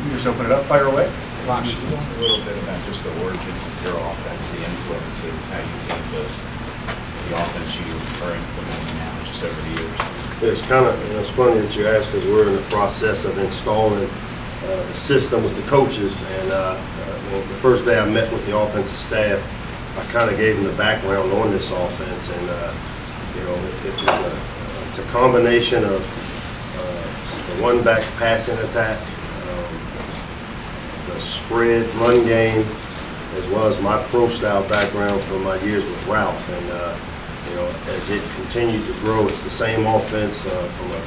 You just open it up, fire away. Locksley, talk a little bit about just the origins of your offense, the influences, how you came to the offense you are implementing now, just over the years. It's kind of, it's funny that you ask, because we're in the process of installing the system with the coaches. And well, the first day I met with the offensive staff, I kind of gave them the background on this offense. And you know, it's a combination of the one-back passing attack, the spread run game, as well as my pro-style background from my years with Ralph. And you know, as it continued to grow, it's the same offense from a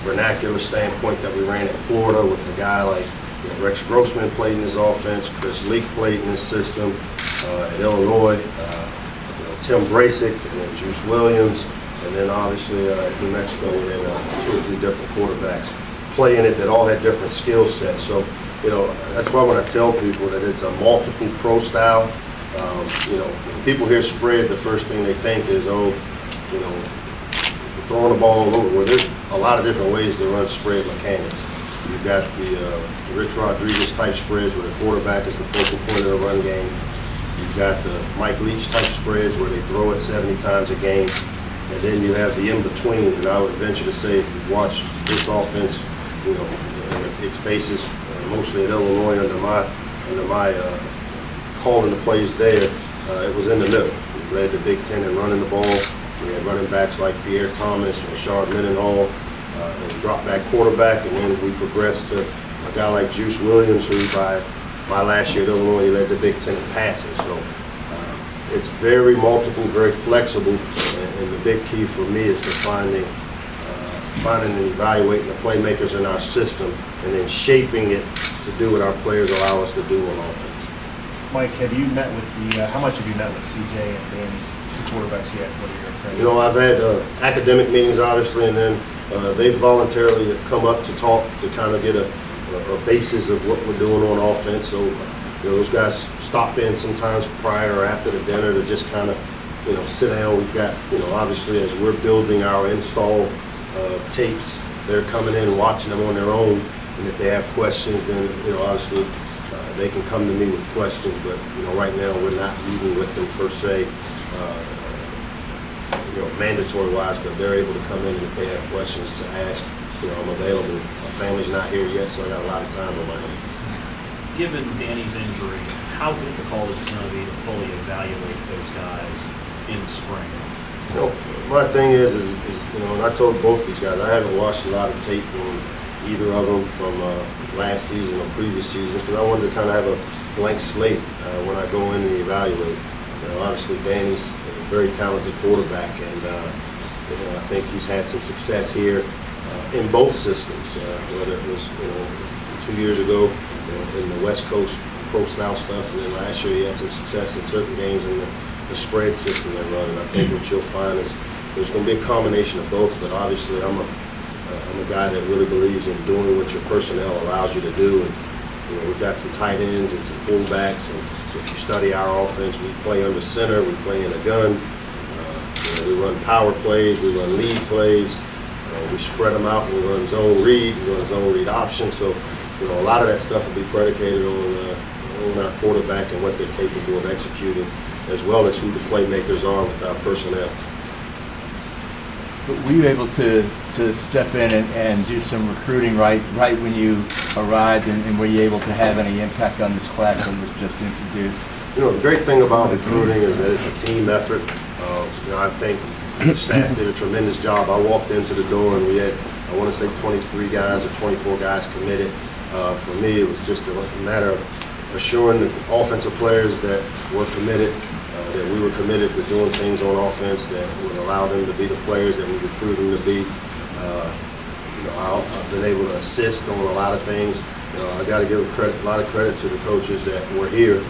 vernacular standpoint that we ran in Florida with a guy like, you know, Rex Grossman played in his offense, Chris Leak played in his system. At Illinois, you know, Tim Brasic, and then Juice Williams, and then obviously at New Mexico we had 2 or 3 different quarterbacks playing it that all had different skill sets. So, you know, that's why when I tell people that it's a multiple pro style, you know, when people hear spread, the first thing they think is, oh, you know, throwing the ball all over. Well, there's a lot of different ways to run spread mechanics. You've got the Rich Rodriguez type spreads where the quarterback is the focal point of the run game. You've got the Mike Leach type spreads where they throw it 70 times a game. And then you have the in-between, and I would venture to say if you've watched this offense, you know, its basis mostly at Illinois under my calling the plays there, it was in the middle. We led the Big Ten in running the ball. We had running backs like Pierre Thomas, Rashard Mendenhall, and a drop back quarterback, and then we progressed to a guy like Juice Williams, who by my last year at Illinois, he led the Big Ten in passing. So it's very multiple, very flexible, and the big key for me is to finding and evaluating the playmakers in our system, and then shaping it to do what our players allow us to do on offense. Mike, have you met with the? How much have you met with CJ and Danny, the quarterbacks yet? What are your impressions? You know, I've had academic meetings, obviously, and then they voluntarily have come up to talk to kind of get a basis of what we're doing on offense. So, you know, those guys stop in sometimes prior or after the dinner to just kind of, you know, sit down. We've got, you know, obviously as we're building our install tapes, they're coming in and watching them on their own. And if they have questions, then, you know, obviously they can come to me with questions. But, you know, right now we're not meeting with them per se, you know, mandatory-wise, but they're able to come in and if they have questions to ask, you know, I'm available. My family's not here yet, so I got a lot of time on my hands. Given Danny's injury, how difficult is it going to be to fully evaluate those guys in the spring? You know, my thing is you know, and I told both these guys, I haven't watched a lot of tape on either of them from last season or previous seasons, because I wanted to kind of have a blank slate when I go in and evaluate. You know, obviously Danny's a very talented quarterback, and you know, I think he's had some success here in both systems, whether it was, you know, 2 years ago, you know, in the West Coast pro-style stuff, and then last year he had some success in certain games in the spread system they run. And I think what you'll find is there's going to be a combination of both, but obviously I'm a guy that really believes in doing what your personnel allows you to do. And you know, we've got some tight ends and some fullbacks, and if you study our offense, we play under center, we play in a gun, you know, we run power plays, we run lead plays, we spread them out, we run zone read, we run zone read option. So, you know, a lot of that stuff will be predicated on our quarterback and what they're capable of executing, as well as who the playmakers are with our personnel. But were you able to step in and do some recruiting right when you arrived, and were you able to have any impact on this class that was just introduced? You know, the great thing about recruiting is that it's a team effort. You know, I think the staff did a tremendous job. I walked into the door and we had, I want to say 23 guys or 24 guys committed. For me, it was just a matter of assuring the offensive players that were committed, that we were committed to doing things on offense that would allow them to be the players that we recruit them to be. You know, I've been able to assist on a lot of things. You know, I got to give a lot of credit to the coaches that were here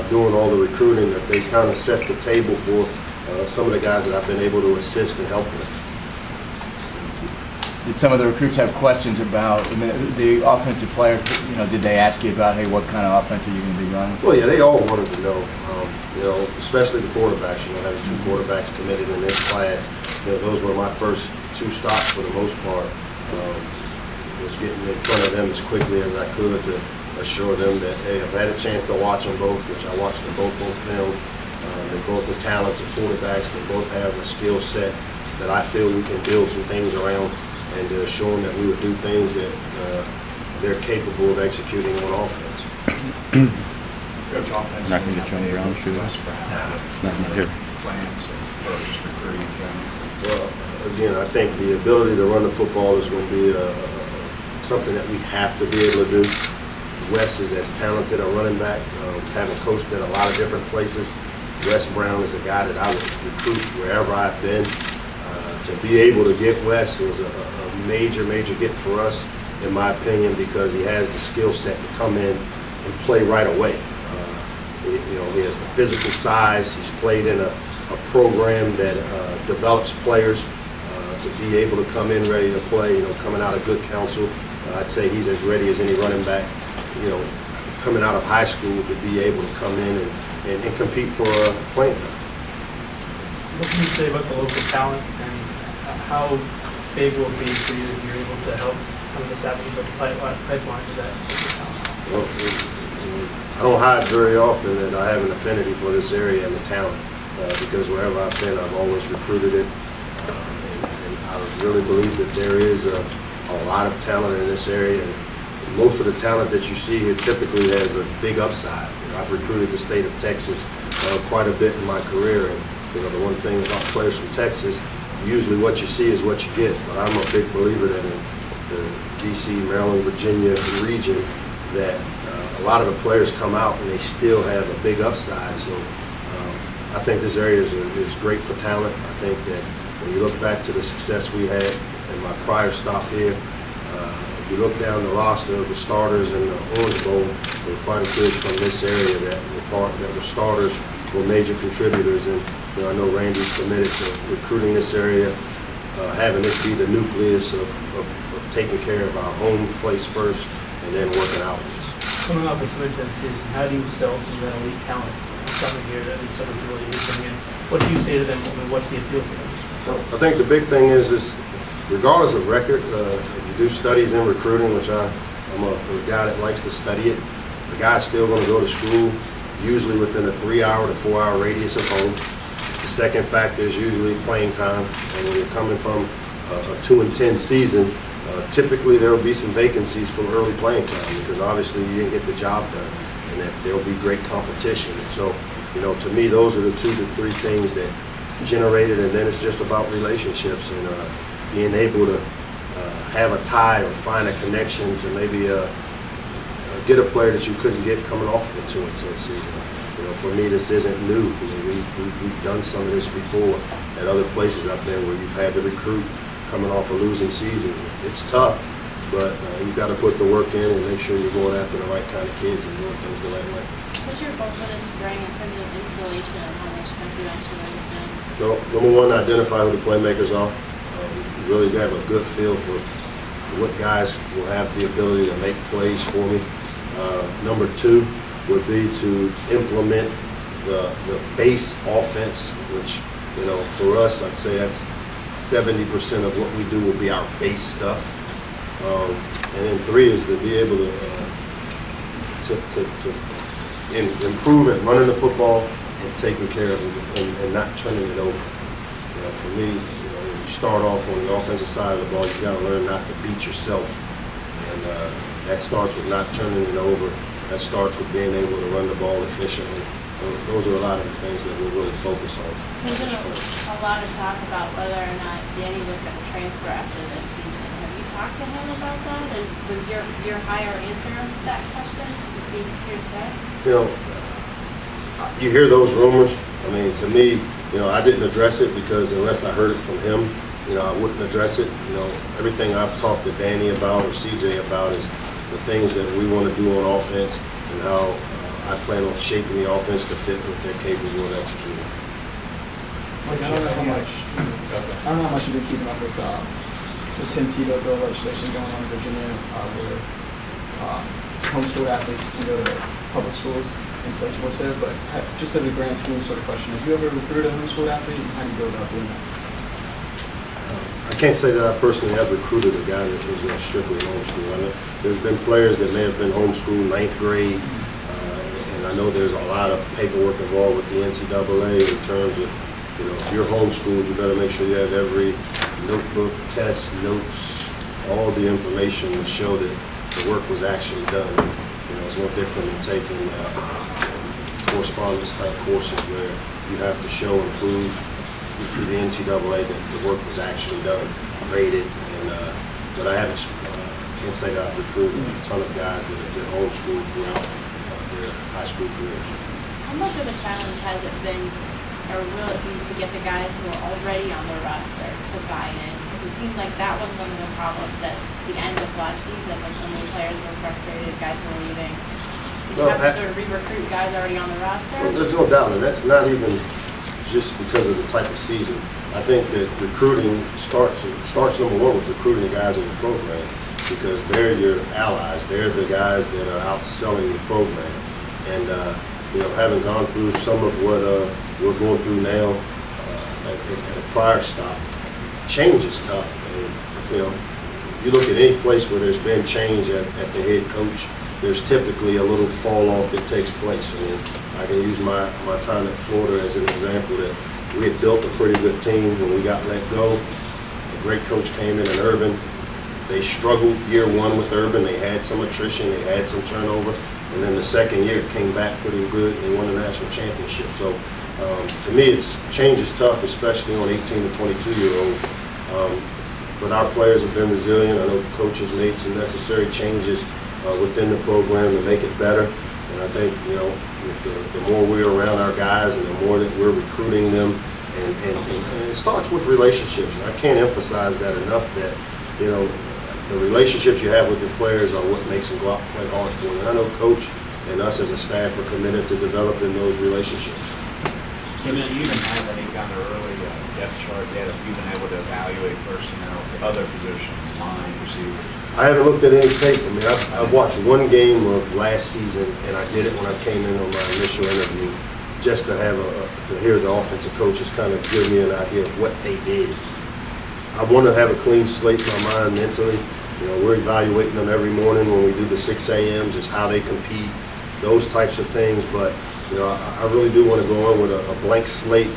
doing all the recruiting, that they kind of set the table for some of the guys that I've been able to assist and help with. Did some of the recruits have questions about the offensive players? You know, did they ask you about, hey, what kind of offense are you going to be running? Well, yeah, they all wanted to know. You know, especially the quarterbacks. You know, having 2 quarterbacks committed in this class. You know, those were my first 2 stops for the most part. was getting in front of them as quickly as I could to assure them that, hey, I've had a chance to watch them both, which I watched them both on film. They both are talented quarterbacks. They both have a skill set that I feel we can build some things around, and to assure them that we would do things that they're capable of executing on offense. Coach, offense. Not gonna get you on the ground, shoot it. Nothing here. Plans or just recruiting in general? Well, again, I think the ability to run the football is going to be something that we have to be able to do. Wes is as talented a running back, having coached in a lot of different places. Wes Brown is a guy that I would recruit wherever I've been. To be able to get Wes was a major get for us, in my opinion, because he has the skill set to come in and play right away. He has the physical size. He's played in a program that develops players to be able to come in ready to play. Coming out of good counsel, I'd say he's as ready as any running back. Coming out of high school to be able to come in and compete for playing time. What can you say about the local talent and how big will it be for you if you're able to help kind of establish the pipeline for that talent? Well, I don't hide very often that I have an affinity for this area and the talent because wherever I've been, I've always recruited it. And I really believe that there is a lot of talent in this area. And most of the talent that you see here typically has a big upside. I've recruited the state of Texas quite a bit in my career. And the one thing about players from Texas, usually what you see is what you get. But I'm a big believer that in the D.C., Maryland, Virginia region, that a lot of the players come out and they still have a big upside. So I think this area is great for talent. I think that when you look back to the success we had in my prior stop here, if you look down the roster of the starters in the Orange Bowl, there were quite a few from this area that were starters, were major contributors. And I know Randy's committed to recruiting this area, having this be the nucleus of taking care of our home place first and then working outwards. Coming off the 2010 season, how do you sell some of that elite talent coming here that needs someone to really do something in? What do you say to them? I mean, what's the appeal for them? Well, I think the big thing is regardless of record, if you do studies in recruiting, which I'm a guy that likes to study it, the guy's still going to go to school, usually within a 3-hour to 4-hour radius of home. The second factor is usually playing time. And when you're coming from a 2-10 season, typically there will be some vacancies for early playing time because obviously you didn't get the job done, and that there will be great competition. And so, to me, those are the 2 to 3 things that generate it, and then it's just about relationships and being able to have a tie or find a connection to maybe get a player that you couldn't get coming off of a 2-10 season. For me, this isn't new. We've done some of this before at other places I've been where you've had to recruit coming off a losing season. It's tough, but you've got to put the work in and make sure you're going after the right kind of kids and doing things the right way. What's your goal for this spring in terms of installation and how much stuff you actually like to do? So, number one, identify who the playmakers are. You really have a good feel for what guys will have the ability to make plays for me. Number 2 would be to implement the base offense, which, for us, I'd say that's 70% of what we do will be our base stuff. And then 3 is to be able to improve at running the football and taking care of it and not turning it over. For me, you start off on the offensive side of the ball, you got to learn not to beat yourself. And that starts with not turning it over. That starts with being able to run the ball efficiently. So those are a lot of the things that we'll really focus on. There's been a lot of talk about whether or not Danny was going to transfer after this season. Have you talked to him about that? Was your higher answer to that question? Does he hear that? You hear those rumors. I mean, to me, I didn't address it because unless I heard it from him, I wouldn't address it. Everything I've talked to Danny about or CJ about is the things that we want to do on offense and how I plan on shaping the offense to fit what they're capable of executing. Like, I don't know how much you've been keeping up with the Tim Tebow bill legislation going on in Virginia, where homeschooled athletes can go to public schools and play sports there. But just as a grand scheme sort of question, have you ever recruited a homeschooled athlete, and how do you go about doing that? I can't say that I personally have recruited a guy that was strictly homeschool. I know there's been players that may have been homeschooled 9th grade, and I know there's a lot of paperwork involved with the NCAA in terms of, you know, if you're homeschooled, you better make sure you have every notebook, test, notes, all the information to show that the work was actually done. You know, it's no different than taking correspondence type courses where you have to show and prove to the NCAA that the work was actually done, graded, and but I haven't, can't say that I've recruited a ton of guys that have been homeschooled throughout their high school careers. How much of a challenge has it been, or will it be, to get the guys who are already on the roster to buy in? Because it seems like that was one of the problems at the end of last season, when so many players were frustrated, guys were leaving. Did you have to sort of re-recruit guys already on the roster? Well, there's no doubt, and that's not even just because of the type of season. I think that recruiting starts number one with recruiting the guys in the program, because they're your allies. They're the guys that are out selling your program. And you know, having gone through some of what we're going through now at a prior stop, change is tough. And you know, if you look at any place where there's been change at the head coach, there's typically a little fall off that takes place. I mean, I can use my time at Florida as an example, that we had built a pretty good team when we got let go. A great coach came in Urban. They struggled year one with Urban. They had some attrition, they had some turnover, and then the second year it came back pretty good. They won the national championship. So to me, change is tough, especially on 18 to 22-year-olds. But our players have been resilient. I know the coach has made some necessary changes within the program to make it better. And I think, you know, the more we're around our guys and the more that we're recruiting them, and it starts with relationships. And I can't emphasize that enough, that, you know, the relationships you have with your players are what makes them go out and play hard for you. And I know Coach and us as a staff are committed to developing those relationships. You even have any kind of early depth chart yet? Have you been able to evaluate personnel for other positions, line, receiver? I haven't looked at any tape. I mean, I watched one game of last season, and I did it when I came in on my initial interview, just to have to hear the offensive coaches kind of give me an idea of what they did. I want to have a clean slate in my mind mentally. You know, we're evaluating them every morning when we do the 6 a.m.s, just how they compete, those types of things. But you know, I really do want to go in with a blank slate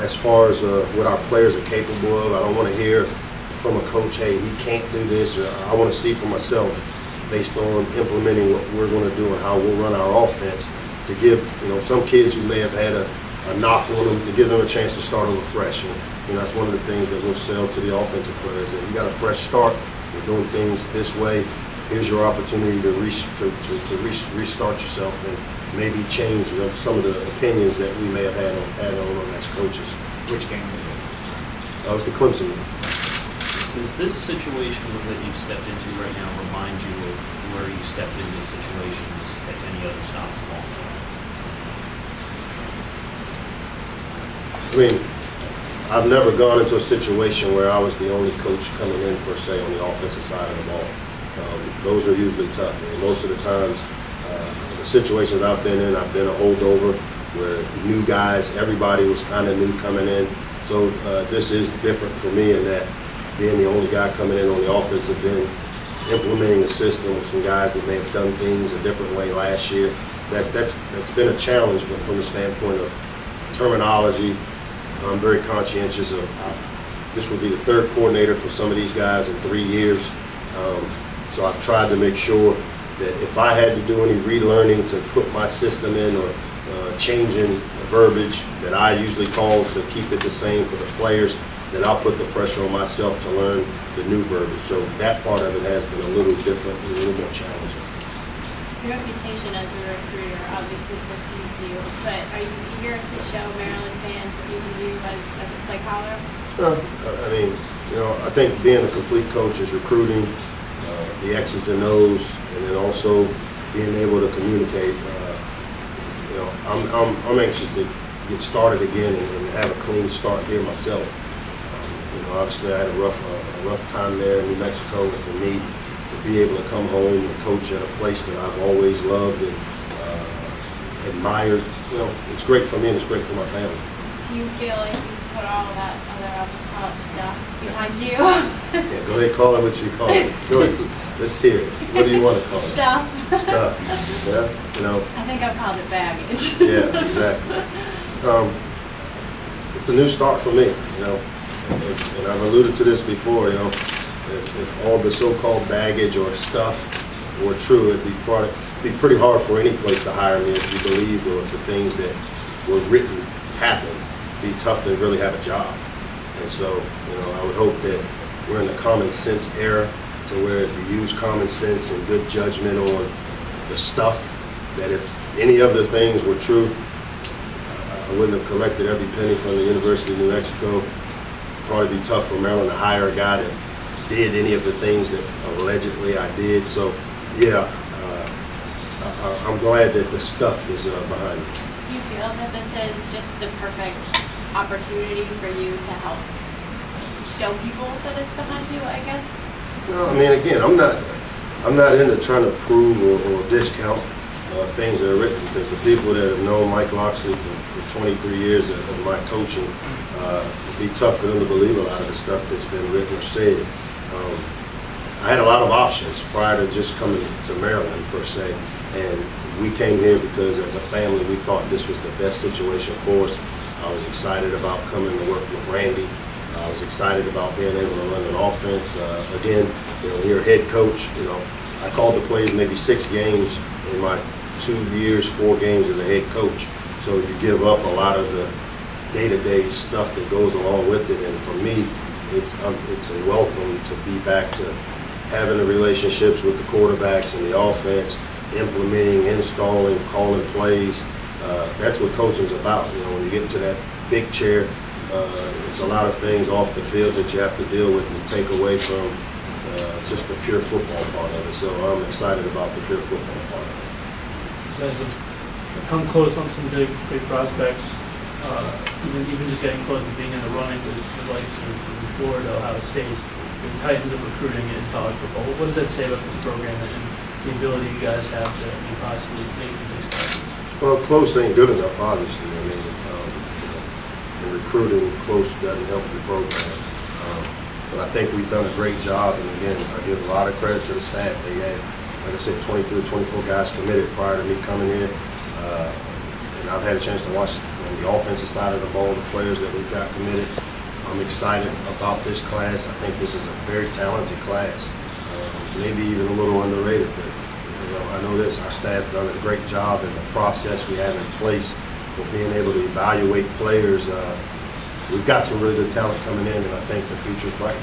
as far as what our players are capable of. I don't want to hear from a coach, hey, he can't do this. I want to see for myself, based on implementing what we're going to do and how we'll run our offense, to give, you know, some kids who may have had a knock on them, to give them a chance to start over fresh. And you know, that's one of the things that we'll sell to the offensive players. That you got a fresh start. We're doing things this way. Here's your opportunity to restart yourself and maybe change some of the opinions that we may have had on them as coaches. Which game was it? That was the Clemson game. Does this situation that you've stepped into right now remind you of where you stepped into situations at any other stops along the way? I mean, I've never gone into a situation where I was the only coach coming in, per se, on the offensive side of the ball. Those are usually tough. I mean, most of the times, the situations I've been in, I've been a holdover where new guys, everybody was kind of new coming in. So this is different for me in that, being the only guy coming in on the offensive end, implementing a system with some guys that may have done things a different way last year. That's been a challenge, but from the standpoint of terminology, I'm very conscientious of this will be the third coordinator for some of these guys in 3 years. So I've tried to make sure that if I had to do any relearning to put my system in, or changing verbiage that I usually call to keep it the same for the players, then I'll put the pressure on myself to learn the new verbiage. So that part of it has been a little different, a little more challenging. Your reputation as a recruiter obviously precedes you, but are you eager to show Maryland fans what you can do as a play caller? I mean, you know, I think being a complete coach is recruiting, the X's and O's, and then also being able to communicate. You know, I'm anxious to get started again and have a clean start here myself. You know, obviously I had a rough time there in New Mexico, and for me to be able to come home and coach at a place that I've always loved and admired, you know, it's great for me and it's great for my family. Do you feel like you put all that other, I'll just call it stuff, behind you. Yeah, go ahead, call it what you call it. Go ahead, let's hear it. What do you want to call it? Stuff. Stuff. Yeah, you know. I think I've called it baggage. Yeah, exactly. It's a new start for me, you know, and I've alluded to this before, you know, if all the so-called baggage or stuff were true, it'd be pretty hard for any place to hire me if you believed or if the things that were written happened. It'd be tough to really have a job. And so, you know, I would hope that we're in the common sense era to where if you use common sense and good judgment on the stuff, that if any of the things were true, I wouldn't have collected every penny from the University of New Mexico. It'd probably be tough for Maryland to hire a guy that did any of the things that allegedly I did. So, yeah, I'm glad that the stuff is behind me. Do you feel that this is just the perfect opportunity for you to help show people that it's behind you, I guess? No, I mean, again, I'm not into trying to prove or discount things that are written, because the people that have known Mike Locksley for 23 years of my coaching, it'd be tough for them to believe a lot of the stuff that's been written or said. I had a lot of options prior to just coming to Maryland, per se, and we came here because as a family we thought this was the best situation for us. I was excited about coming to work with Randy. I was excited about being able to run an offense. Again, you know, you're a head coach. You know, I called the plays maybe 6 games in my 2 years, 4 games as a head coach. So you give up a lot of the day-to-day stuff that goes along with it. And for me, it's a welcome to be back to having the relationships with the quarterbacks and the offense, implementing, installing, calling plays. That's what coaching's about. You know, when you get into that big chair, it's a lot of things off the field that you have to deal with and take away from just the pure football part of it. So I'm excited about the pure football part of it. You guys have come close on some big prospects, even just getting close to being in the running with the likes of Florida, Ohio State, the titans of recruiting in college football. What does that say about this program and the ability you guys have to possibly make some big passes? Well, close ain't good enough, obviously. I mean, in recruiting, close doesn't help the program. But I think we've done a great job, and again, I give a lot of credit to the staff. They had, like I said, 23 or 24 guys committed prior to me coming in. And I've had a chance to watch on the offensive side of the ball, the players that we've got committed. I'm excited about this class. I think this is a very talented class, maybe even a little underrated, but you know, I know this, our staff done a great job in the process we have in place for being able to evaluate players. We've got some really good talent coming in, and I think the future's bright.